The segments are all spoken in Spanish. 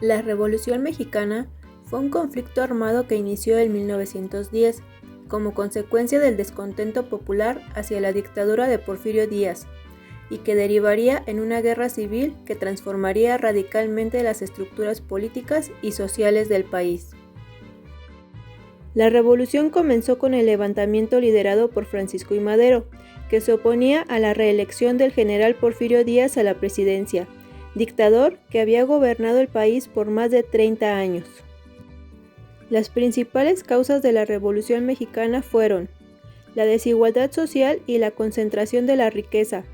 La Revolución Mexicana fue un conflicto armado que inició en 1910 como consecuencia del descontento popular hacia la dictadura de Porfirio Díaz y que derivaría en una guerra civil que transformaría radicalmente las estructuras políticas y sociales del país. La revolución comenzó con el levantamiento liderado por Francisco I. Madero, que se oponía a la reelección del general Porfirio Díaz a la presidencia, dictador que había gobernado el país por más de 30 años. Las principales causas de la Revolución Mexicana fueron la desigualdad social y la concentración de la riqueza.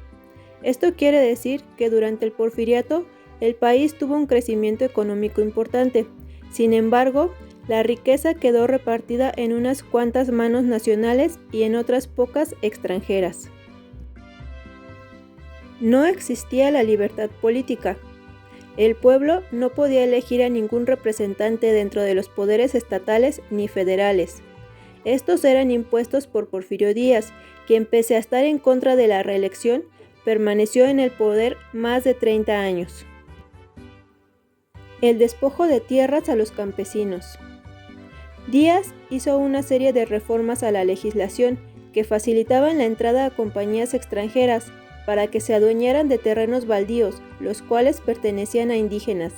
Esto quiere decir que durante el porfiriato el país tuvo un crecimiento económico importante. Sin embargo, la riqueza quedó repartida en unas cuantas manos nacionales y en otras pocas extranjeras. No existía la libertad política. El pueblo no podía elegir a ningún representante dentro de los poderes estatales ni federales. Estos eran impuestos por Porfirio Díaz, quien pese a estar en contra de la reelección, permaneció en el poder más de 30 años. El despojo de tierras a los campesinos. Díaz hizo una serie de reformas a la legislación que facilitaban la entrada a compañías extranjeras para que se adueñaran de terrenos baldíos, los cuales pertenecían a indígenas,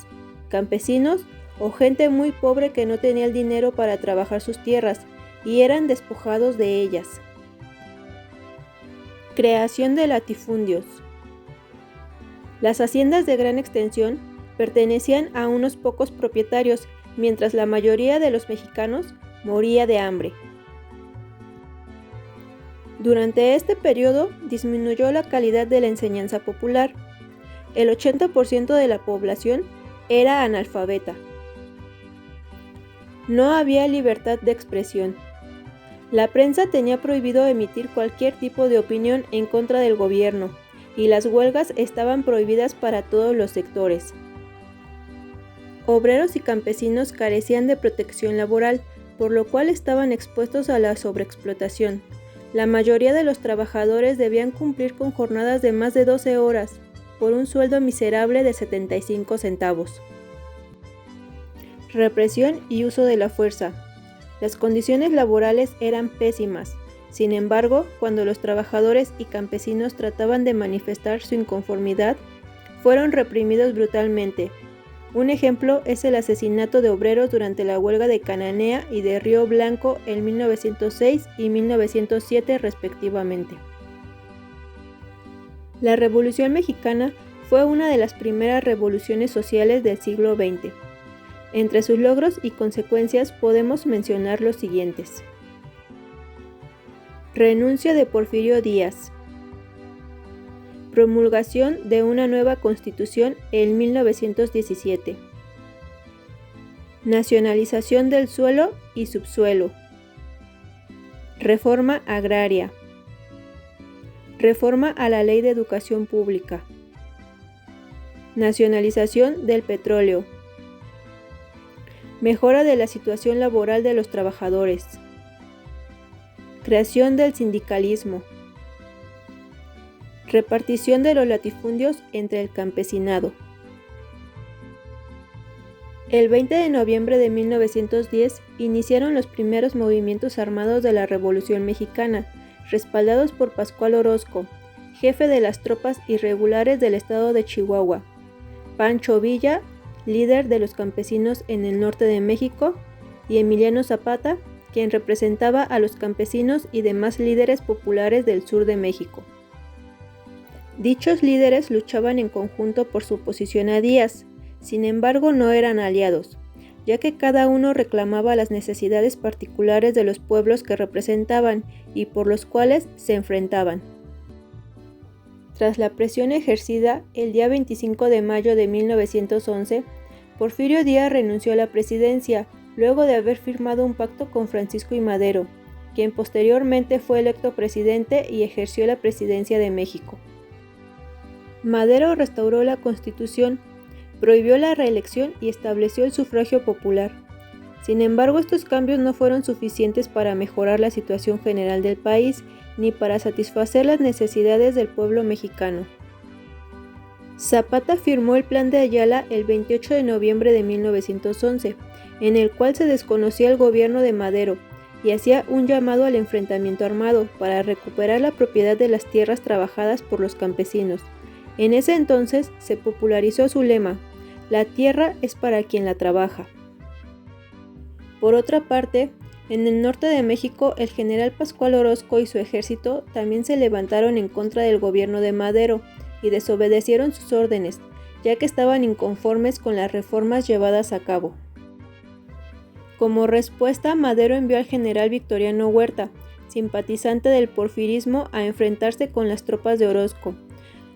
campesinos o gente muy pobre que no tenía el dinero para trabajar sus tierras y eran despojados de ellas. Creación de latifundios. Las haciendas de gran extensión pertenecían a unos pocos propietarios, mientras la mayoría de los mexicanos moría de hambre. Durante este periodo disminuyó la calidad de la enseñanza popular. El 80% de la población era analfabeta. No había libertad de expresión. La prensa tenía prohibido emitir cualquier tipo de opinión en contra del gobierno, y las huelgas estaban prohibidas para todos los sectores. Obreros y campesinos carecían de protección laboral, por lo cual estaban expuestos a la sobreexplotación. La mayoría de los trabajadores debían cumplir con jornadas de más de 12 horas, por un sueldo miserable de 75 centavos. Represión y uso de la fuerza. Las condiciones laborales eran pésimas. Sin embargo, cuando los trabajadores y campesinos trataban de manifestar su inconformidad, fueron reprimidos brutalmente. Un ejemplo es el asesinato de obreros durante la huelga de Cananea y de Río Blanco en 1906 y 1907 respectivamente. La Revolución Mexicana fue una de las primeras revoluciones sociales del siglo XX. Entre sus logros y consecuencias podemos mencionar los siguientes. Renuncia de Porfirio Díaz. Promulgación de una nueva Constitución en 1917. Nacionalización del suelo y subsuelo. Reforma agraria. Reforma a la Ley de Educación Pública. Nacionalización del petróleo. Mejora de la situación laboral de los trabajadores. Creación del sindicalismo. Repartición de los latifundios entre el campesinado. El 20 de noviembre de 1910 iniciaron los primeros movimientos armados de la Revolución Mexicana, respaldados por Pascual Orozco, jefe de las tropas irregulares del estado de Chihuahua, Pancho Villa, líder de los campesinos en el norte de México, y Emiliano Zapata, quien representaba a los campesinos y demás líderes populares del sur de México. Dichos líderes luchaban en conjunto por su oposición a Díaz, sin embargo no eran aliados, ya que cada uno reclamaba las necesidades particulares de los pueblos que representaban y por los cuales se enfrentaban. Tras la presión ejercida, el día 25 de mayo de 1911, Porfirio Díaz renunció a la presidencia, luego de haber firmado un pacto con Francisco I. Madero, quien posteriormente fue electo presidente y ejerció la presidencia de México. Madero restauró la Constitución, prohibió la reelección y estableció el sufragio popular. Sin embargo, estos cambios no fueron suficientes para mejorar la situación general del país ni para satisfacer las necesidades del pueblo mexicano. Zapata firmó el Plan de Ayala el 28 de noviembre de 1911, en el cual se desconocía el gobierno de Madero y hacía un llamado al enfrentamiento armado para recuperar la propiedad de las tierras trabajadas por los campesinos. En ese entonces se popularizó su lema: la tierra es para quien la trabaja. Por otra parte, en el norte de México, el general Pascual Orozco y su ejército también se levantaron en contra del gobierno de Madero y desobedecieron sus órdenes, ya que estaban inconformes con las reformas llevadas a cabo. Como respuesta, Madero envió al general Victoriano Huerta, simpatizante del porfirismo, a enfrentarse con las tropas de Orozco.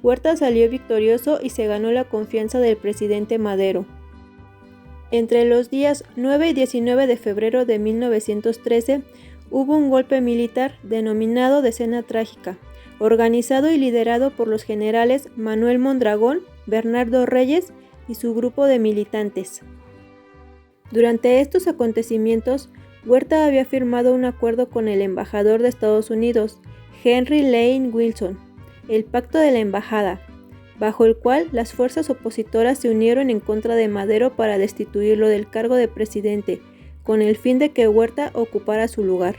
Huerta salió victorioso y se ganó la confianza del presidente Madero. Entre los días 9 y 19 de febrero de 1913 hubo un golpe militar denominado Decena Trágica, organizado y liderado por los generales Manuel Mondragón, Bernardo Reyes y su grupo de militantes. Durante estos acontecimientos, Huerta había firmado un acuerdo con el embajador de Estados Unidos, Henry Lane Wilson, el Pacto de la Embajada, bajo el cual las fuerzas opositoras se unieron en contra de Madero para destituirlo del cargo de presidente, con el fin de que Huerta ocupara su lugar.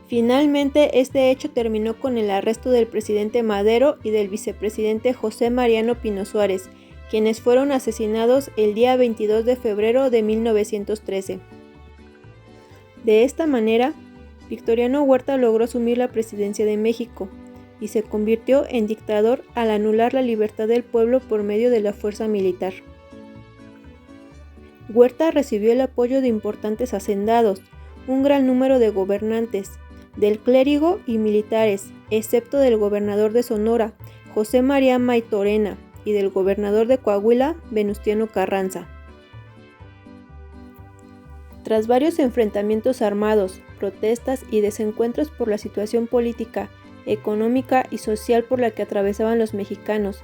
Finalmente, este hecho terminó con el arresto del presidente Madero y del vicepresidente José Mariano Pino Suárez, quienes fueron asesinados el día 22 de febrero de 1913. De esta manera, Victoriano Huerta logró asumir la presidencia de México y se convirtió en dictador al anular la libertad del pueblo por medio de la fuerza militar. Huerta recibió el apoyo de importantes hacendados, un gran número de gobernantes, del clérigo y militares, excepto del gobernador de Sonora, José María Maytorena, y del gobernador de Coahuila, Venustiano Carranza. Tras varios enfrentamientos armados, protestas y desencuentros por la situación política, económica y social por la que atravesaban los mexicanos,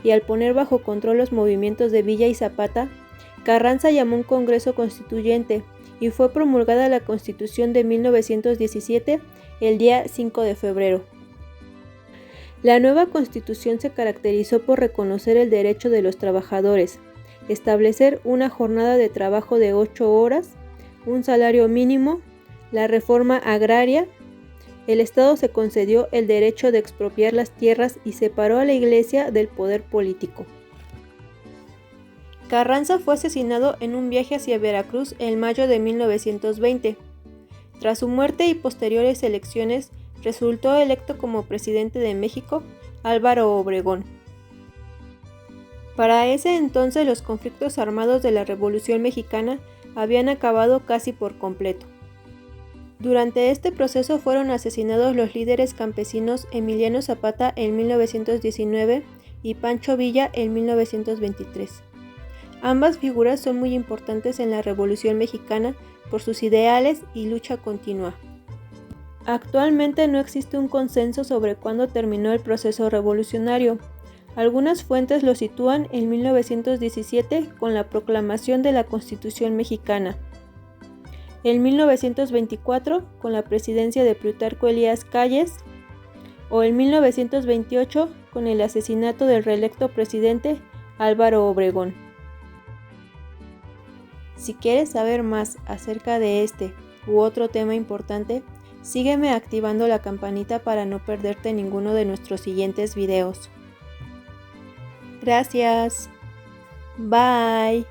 y al poner bajo control los movimientos de Villa y Zapata, Carranza llamó un Congreso Constituyente y fue promulgada la Constitución de 1917 el día 5 de febrero. La nueva Constitución se caracterizó por reconocer el derecho de los trabajadores, establecer una jornada de trabajo de 8 horas, un salario mínimo, la reforma agraria. El Estado se concedió el derecho de expropiar las tierras y separó a la Iglesia del poder político. Carranza fue asesinado en un viaje hacia Veracruz en mayo de 1920. Tras su muerte y posteriores elecciones, resultó electo como presidente de México Álvaro Obregón. Para ese entonces, los conflictos armados de la Revolución Mexicana habían acabado casi por completo. Durante este proceso fueron asesinados los líderes campesinos Emiliano Zapata en 1919 y Pancho Villa en 1923. Ambas figuras son muy importantes en la Revolución Mexicana por sus ideales y lucha continua. Actualmente no existe un consenso sobre cuándo terminó el proceso revolucionario. Algunas fuentes lo sitúan en 1917 con la proclamación de la Constitución Mexicana, en 1924 con la presidencia de Plutarco Elías Calles o en 1928 con el asesinato del reelecto presidente Álvaro Obregón. Si quieres saber más acerca de este u otro tema importante, sígueme activando la campanita para no perderte ninguno de nuestros siguientes videos. Gracias. Bye.